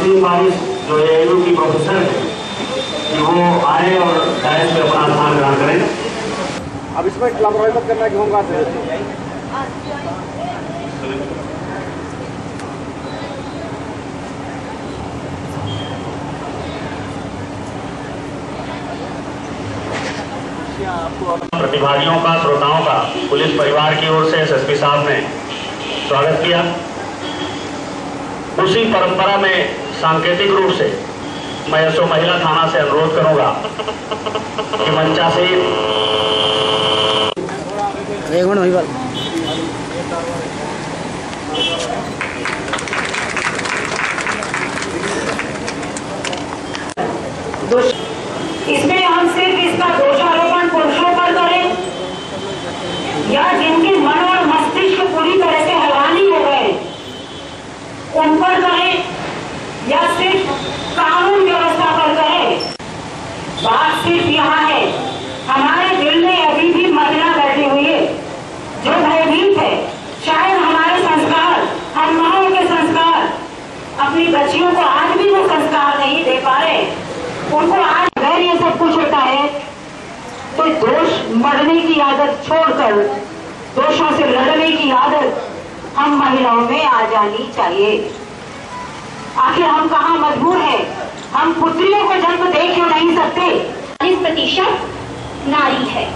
सिंह जो AIU की professor है कि वो आए और डायस पे अपना स्थान ग्रहण करें। अब इसमें लापरवाही मत करना कि होमगार्ड से प्रतिभागियों का, श्रोताओं का पुलिस परिवार की ओर से SSP साहब ने स्वागत किया। उसी परंपरा में सांकेतिक रूप से मैं यसो महिला थाना से अनुरोध करूंगा कि मंचासीन इसमें हम सिर्फ इसका दोषारोपण पुरुषों पर करें या जिनके मन और मस्तिष्क पूरी तरह से हैवानी हो गए उन पर करें या सिर्फ कानून व्यवस्था पर करें। बात सिर्फ यहाँ है, हमारे दिल में अभी भी मदना बैठी हुई है जो भयभीत है। शायद हमारे संस्कार, हम माओ के संस्कार अपनी बच्चियों को आज भी वो संस्कार नहीं दे पा रहे। उनको आज अगर ये सब कुछ होता है तो दोष मरने की आदत छोड़कर दोषों से लड़ने की आदत हम महिलाओं में आ जानी चाहिए। आखिर हम कहाँ मजबूर हैं? हम पुत्रियों को जन्म दे क्यों नहीं सकते? 40% नारी है,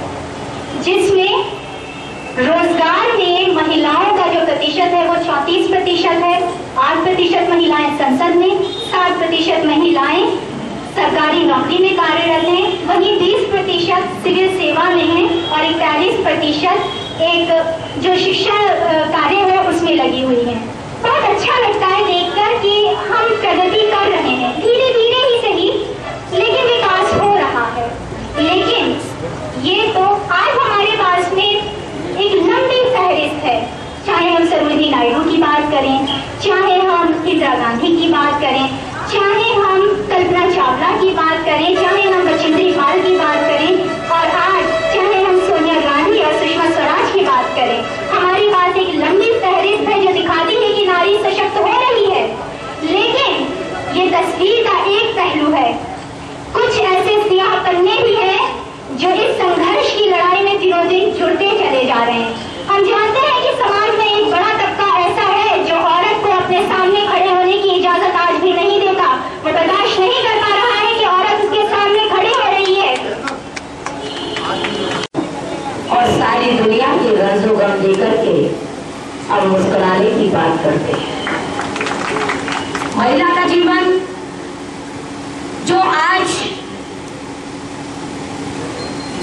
जिसमें रोजगार में महिलाओं का जो प्रतिशत है वो 34% है। 8% महिलाएं संसद में, 7% महिलाएं सरकारी नौकरी में कार्यरत हैं, वहीं 20% सिविल सेवा में है और 41% एक जो शिक्षा कार्य है उसमें लगी हुई है। बहुत अच्छा लगता है देखकर कि हम प्रगति कर रहे हैं, धीरे धीरे ही सही लेकिन विकास हो रहा है। लेकिन ये तो आज हमारे पास में एक लंबी फहरिस्त है, चाहे हम सरोजिनी नायडू की बात करें, चाहे हम इंदिरा गांधी की बात करें, चाहे हम कल्पना चावला की बात करें, चाहे हम बछेंद्री पाल की बात करें और आज चाहे हम सोनिया गांधी और सुषमा स्वराज की बात करें। हमारे पास एक लंबी फहरिस्त है जो दिखाती है कि नारी सशक्त हो रही है। लेकिन ये तस्वीर का एक पहलू है, कुछ ऐसे सियाह पन्ने भी हैं जो इस संघर्ष की लड़ाई में दिनों दिन जुड़ते चले जा रहे हैं। हम जानते हैं कि समाज में एक बड़ा तबका ऐसा है जो औरत को अपने सामने खड़े होने की इजाजत आज भी नहीं देता। वो बर्दाश्त नहीं कर पा रहा है कि औरत उसके सामने खड़ी हो रही है और सारी दुनिया के रंजो गम देकर के अब मुस्कुराने की बात करते हैं। महिला का जीवन जो आज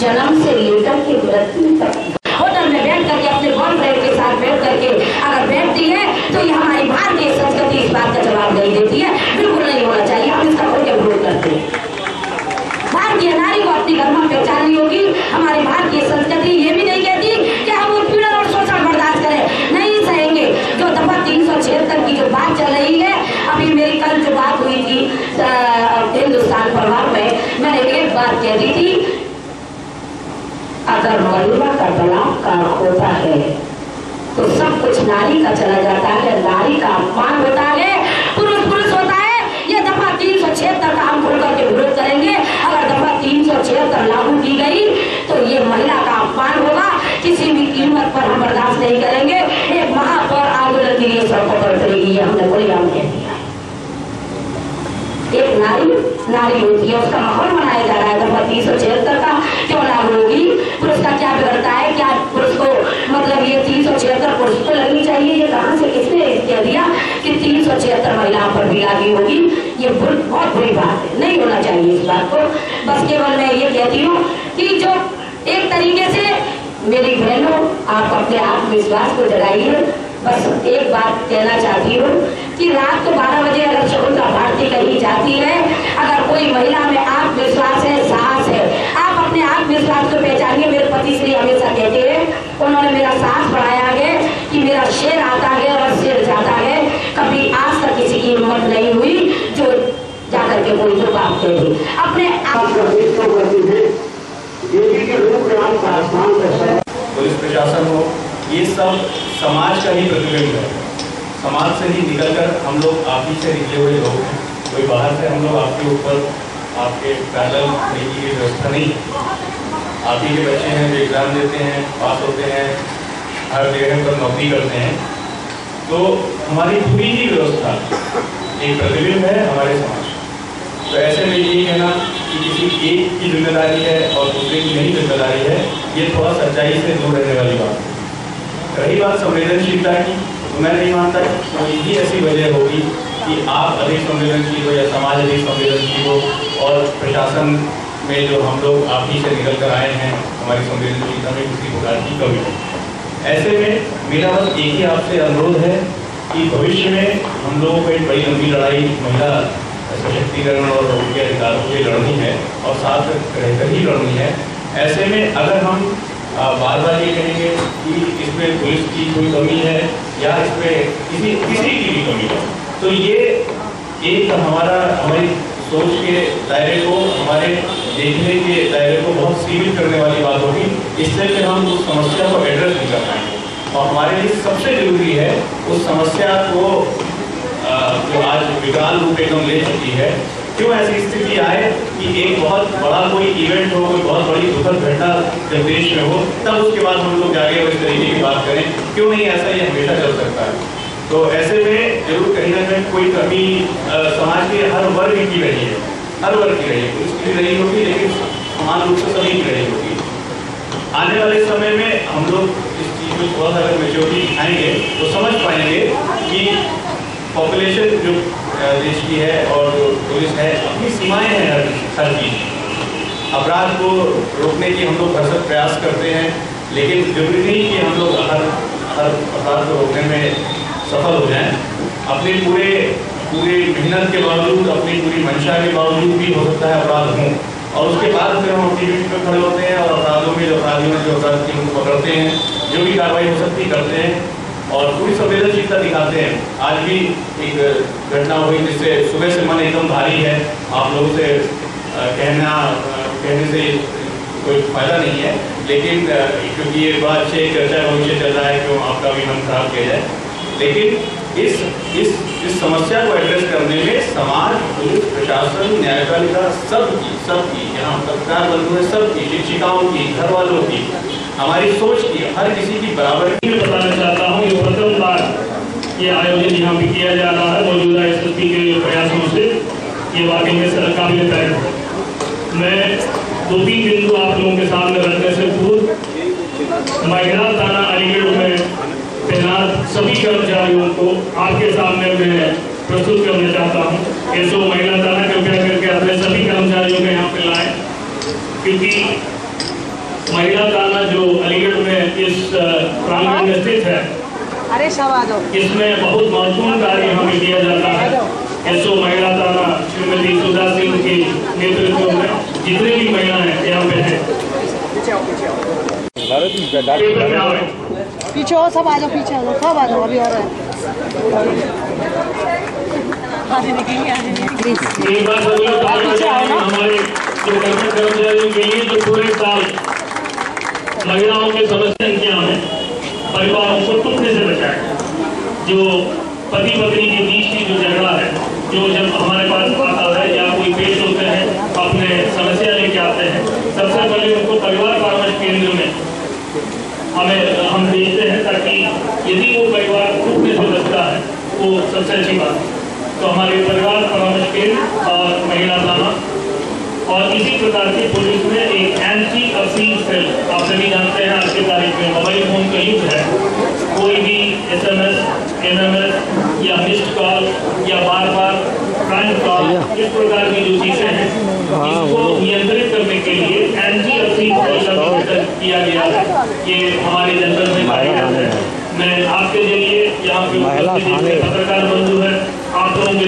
जन्म से लेकर के मृत्यु तक होटल में बैठ करके अपने बॉयफ्रेंड के साथ बैठ करके अगर बैठती है तो ये हमारी भारतीय संस्कृति इस बात का जवाब नहीं देती है। बिल्कुल नहीं होना चाहिए, हम इसका खुल के विरोध करते हैं। भारतीय नारी को अपनी गर्मा पहचाननी होगी। हमारी भारतीय संस्कृति ये भी नहीं कहती कि हम उत्पीड़न और शोषण बर्दाश्त करें, नहीं सहेंगे। जो दफा 376 की जो बात चल रही है, अभी मेरी कल जो बात हुई थी हिंदुस्तान प्रभाव में, मैंने एक बात कह दी थी, अगर महिला का बलात्कार होता है तो सब कुछ नारी का चला जाता है, नारी का अपमान होता है, पुरुष पुरुष होता है। ये दफा 376 का हम खुल करके विरोध करेंगे। अगर दफा 376 लागू की गई तो ये महिला का अपमान होगा, किसी भी कीमत पर हम बर्दाश्त नहीं करेंगे। एक महापौर आंदोलन के लिए सड़कों पर उतरेगी, ये हमने कोई काम कह दिया। एक नारी होती है, उसका माहौल बनाया जा रहा है। दफा 376 का क्यों लागू होगी? पुरुष का क्या बिगड़ता है? क्या पुरुष को मतलब ये 376 पुरुष को लगनी चाहिए? ये कहाँ से किसने कह दिया कि 376 महिलाओं पर भी लागू होगी? ये बहुत बुरी बात है, नहीं होना चाहिए इस बात को। बस केवल मैं ये कहती हूँ कि जो एक तरीके से मेरी बहनों, आप अपने आत्मविश्वास को जगाइए। बस एक बात कहना चाहती हूँ कि रात को 12 बजे अगर शकुंतला भारती कहीं जाती है, अगर कोई महिला में आत्मविश्वास है, साहस है, आप अपने आत्मविश्वास को पहचानिए। मेरे पति श्री हमेशा कहते हैं, उन्होंने मेरा साहस बढ़ाया है कि मेरा शेर आता है और शेर जाता है। कभी आज तक किसी की हिम्मत नहीं हुई जो जाकर के कोई जो बात कह दे। अपने आप पुलिस प्रशासन हो, ये सब समाज का ही प्रतिबिंब है। समाज से ही निकलकर हम लोग आप ही से निकले हुए लोग हैं। कोई बाहर से हम लोग आपके ऊपर आपके पैदल देने की व्यवस्था नहीं। आप ही के बच्चे हैं जो एग्ज़ाम देते हैं, पास होते हैं, हर जगह पर नौकरी करते हैं। तो हमारी पूरी ही व्यवस्था एक प्रतिबिंब है हमारे समाज। तो ऐसे में ये कहना कि किसी एक की जिम्मेदारी है और दूसरे की नहीं जिम्मेदारी है, ये थोड़ा सच्चाई से दूर रहने वाली बात है। रही बात संवेदनशीलता की, तो मैं नहीं मानता कि कोई भी ऐसी वजह होगी कि आप अधिक संवेदनशील हो या समाज अधिक संवेदनशील हो और प्रशासन में जो हम लोग आप ही से निकल कर आए हैं हमारी संवेदनशीलता में किसी प्रकार की कमी है। ऐसे में मेरा बस एक ही आपसे अनुरोध है कि भविष्य में हम लोगों को एक बड़ी लंबी लड़ाई महिला सशक्तिकरण और उनके अधिकारों के लड़नी है और साथ रहकर ही लड़नी है। ऐसे में अगर हम बार बार ये कहेंगे कि इसमें पुलिस की कोई कमी है या इसमें किसी की भी कमी है, तो ये एक हमारी सोच के दायरे को, हमारे देखने के दायरे को बहुत सीमित करने वाली बात होगी। इससे कि हम उस समस्या को एड्रेस नहीं कर पाएंगे और हमारे लिए सबसे जरूरी है उस समस्या को जो आज विकराल रूप एकदम ले चुकी है। क्यों ऐसी स्थिति आए कि एक बहुत बड़ा कोई इवेंट हो, कोई बहुत बड़ी दुखद घटना जब देश में हो, तब उसके बाद हम लोग आगे इस तरीके की बात करें। क्यों नहीं ऐसा ये हमेशा चल सकता है। तो ऐसे में जरूर कहीं ना कहीं कोई कमी समाज के हर वर्ग की रही है, हर वर्ग की रही है। उसकी रही होगी लेकिन समान रूप से सभी की रही होगी। आने वाले समय में हम लोग इस चीज़ में थोड़ा सा अगर मेच्योरिटी दिखाएंगे तो समझ पाएंगे कि पॉपुलेशन जो देश की है और जो पुलिस है अपनी सीमाएं हैं हर चीज। अपराध को रोकने की हम लोग भरसक प्रयास करते हैं, लेकिन जरूरी नहीं कि हम लोग हर अपराध को रोकने में सफल हो जाएं। अपने पूरे मेहनत के बावजूद, अपनी पूरी मंशा के बावजूद भी हो सकता है अपराध हों और उसके बाद फिर हम एक्टिविटी में खड़े होते हैं और अपराधियों में जो अपराध की उनको पकड़ते हैं, जो भी कार्रवाई हो सकती करते हैं और पूरी संवेदनशीलता दिखाते हैं। आज भी एक घटना हुई जिससे सुबह से मन एकदम भारी है। आप लोगों से कहने से कोई फायदा नहीं है, लेकिन क्योंकि ये बड़ा अच्छे चर्चा भविष्य चल रहा है क्यों आपका भी मन खराब किया जाए। लेकिन इस समस्या को एड्रेस करने में समाज, पुलिस, प्रशासन, न्यायपालिका सबकी यहाँ पत्रकार बंधु है, सबकी, शिक्षिकाओं की, घर वालों की, हमारी सोच की, हर किसी की बराबरी में बताना चाहता हूँ। ये प्रथम बार ये आयोजन यहाँ भी किया जा रहा है मौजूदा स्थिति के प्रयासों से। ये वाकई में सर काबिल तारीफ है। मैं 2-3 बिंदु आप लोगों के सामने रखने से पूर्व महिला थाना अलीगढ़ में तैनात सभी कर्मचारियों को आपके सामने मैं प्रस्तुत करना चाहता हूँ। ऐसो महिला थाना कृपया करके अपने सभी कर्मचारियों को यहाँ पे लाएं, क्योंकि महिला थाना जो अलीगढ़ में इस प्रांगण में स्थित है, अरे शाबाश, इसमें बहुत महत्वपूर्ण कार्य हमें किया जाता है। ऐसो महिला थाना श्रीमती सुधा सिंह के नेतृत्व में जितने भी महिलाएं यहाँ पे हैं, पीछे हो, सब आ जाओ, पीछे आ जाओ, सब आ जाओ, अभी और है। एक बार हमारे जो कर्मचारियों के लिए जो पूरे साल महिलाओं के समस्या क्या है, परिवारों को टूटने से बचाए। जो पति पत्नी के बीच की जो झगड़ा है, जो जब हमारे पास आता है या कोई पेश होते हैं अपने समस्या लेके आते हैं, सबसे पहले उनको परिवार परामर्श केंद्र में हम देखते हैं, ताकि यदि वो परिवार टूटने से बचता है वो सबसे अच्छी बात है। तो हमारे परिवार परामर्श केंद्र और महिला थाना और इसी प्रकार की पुलिस में एक एंटी अपील सेल, आप सभी जानते हैं आज की तारीख में मोबाइल फोन का युग है। कोई भी SMS, MMS या मिस्ड कॉल या बार फ्रंट कॉल, इस प्रकार की जो चीजें हैं इसको नियंत्रित करने के लिए एंटी अपील सेल का गठन किया गया है। ये हमारे जनपद में कार्यरत है। मैं आपके जरिए यहाँ पे पत्रकार बंधु है, आप लोगों